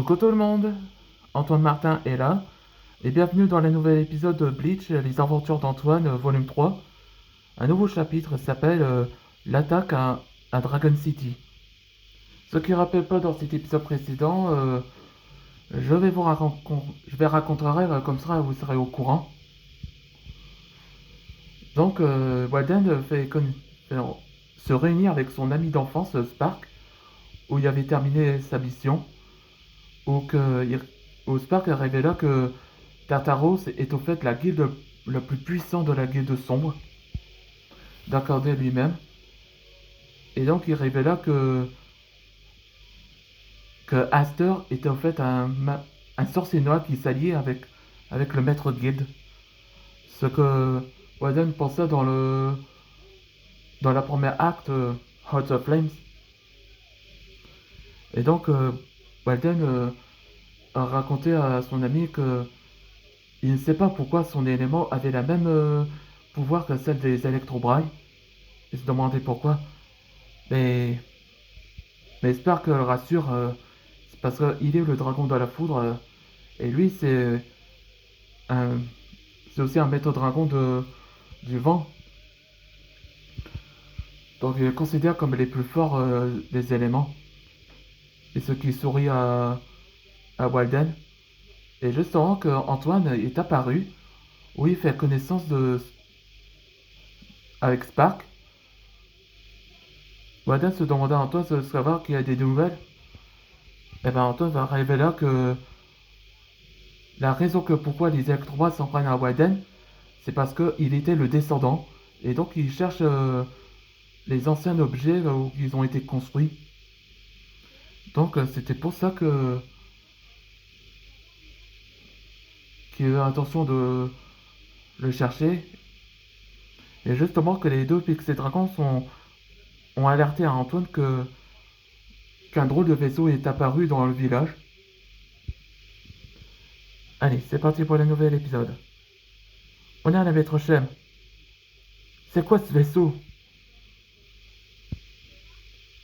Coucou tout le monde, Antoine Martin est là, et bienvenue dans le nouvel épisode de Bleach, les aventures d'Antoine, volume 3. Un nouveau chapitre s'appelle L'attaque à Dragon City. Ce qui ne rappelle pas dans cet épisode précédent, je vais raconter comme ça vous serez au courant. Donc, Walden fait se réunir avec son ami d'enfance, Spark, où il avait terminé sa mission, où, où Spark révéla que Tartaros est au fait la guilde la plus puissante de la guilde sombre, d'accordé lui-même. Et donc il révéla que Aster était en fait un sorcier noir qui s'alliait avec le maître guilde. Ce que Walden pensait dans la première acte Heart of Flames. Et donc Walden a raconté à son ami que il ne sait pas pourquoi son élément avait la même pouvoir que celle des Electrobrailles. Il se demandait pourquoi. Mais, mais Spark le rassure, c'est parce qu'il est le dragon de la foudre, et lui un, c'est aussi un maître dragon du vent. Donc il le considère comme les plus forts des éléments. Et ce qui sourit à Walden. Et justement que Antoine est apparu, où il fait connaissance avec Spark. Walden se demanda à Antoine de savoir qu'il y a des nouvelles. Et ben Antoine va révéler que la raison que pourquoi les Electrobois s'en prennent à Walden, c'est parce qu'il était le descendant. Et donc il cherche les anciens objets où ils ont été construits. Donc c'était pour ça qu'il a eu l'intention de le chercher. Et justement que les deux Pixie Dragons ont alerté à Antoine qu'un drôle de vaisseau est apparu dans le village. Allez, c'est parti pour le nouvel épisode. On est à la maître Shem. C'est quoi ce vaisseau?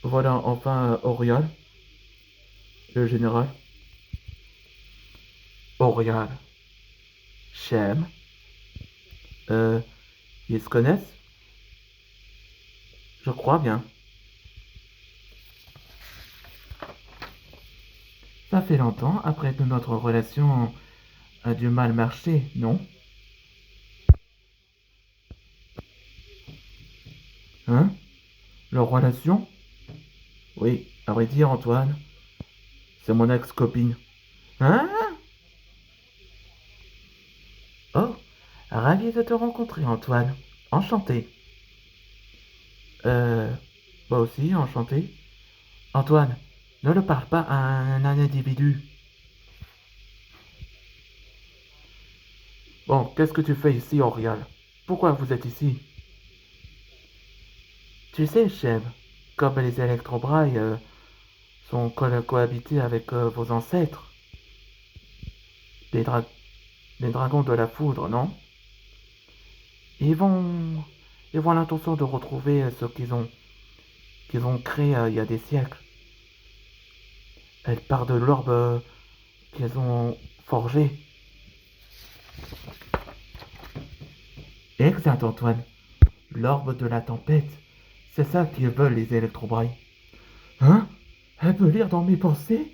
Voilà enfin Oriol, le général. Oriol. Shem. Ils se connaissent? Je crois bien. Ça fait longtemps après que notre relation a du mal marché, non? Hein? Leur relation? Oui, à vrai dire, Antoine, c'est mon ex-copine. Hein? Oh, ravi de te rencontrer, Antoine. Enchanté. Euh, moi aussi, enchanté. Antoine, ne le parle pas à un individu. Bon, qu'est-ce que tu fais ici, Oriol? Pourquoi vous êtes ici? Tu sais, Cheb, comme les électrobrailles sont cohabités avec vos ancêtres, les, dra- les dragons de la foudre, non? Ils vont, ils vont l'intention de retrouver ce qu'ils ont créé il y a des siècles. Elle part de l'orbe qu'ils ont forgé. Exact, Antoine. L'orbe de la tempête. C'est ça qu'ils veulent, les électrobrailles. Hein? Elle peut lire dans mes pensées?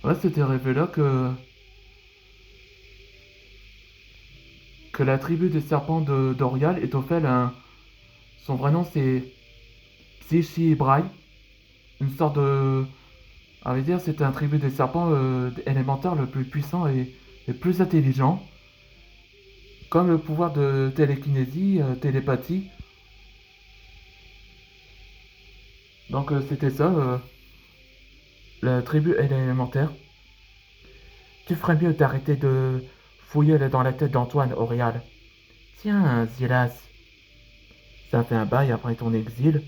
Ouais, c'était révélé que la tribu des serpents d'Orial est au fait son vrai nom c'est Psychibraille. Une sorte de. On va dire, c'est un tribu des serpents élémentaires le plus puissant et le plus intelligent. Comme le pouvoir de télékinésie, télépathie. Donc c'était ça, la tribu élémentaire. Tu ferais mieux d'arrêter de fouiller dans la tête d'Antoine, Auréal. Tiens, Zilas, ça fait un bail après ton exil.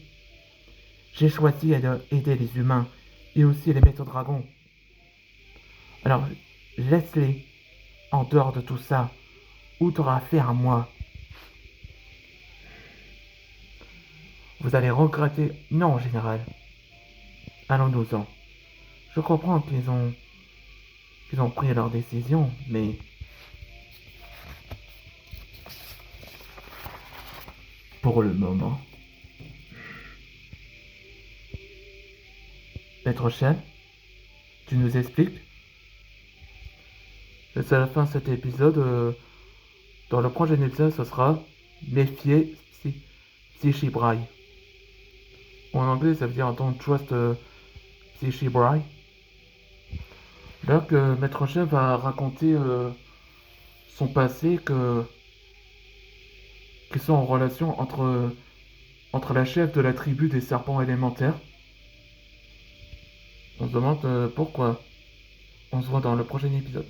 J'ai choisi d'aider les humains et aussi les maîtres dragons. Alors, laisse-les en dehors de tout ça. Ou t'auras affaire à moi. Vous allez regretter. Non, général. Allons-nous-en. Je comprends qu'ils ont pris leur décision, mais pour le moment. Maître Chen, tu nous expliques? C'est à la fin de cet épisode. Dans le prochain épisode, ce sera Méfier Psychibrai. En anglais, ça veut dire Don't Trust Psychibrai. Donc, Maître Chen va raconter son passé, qui sont en relation entre la chef de la tribu des serpents élémentaires. On se demande pourquoi. On se voit dans le prochain épisode.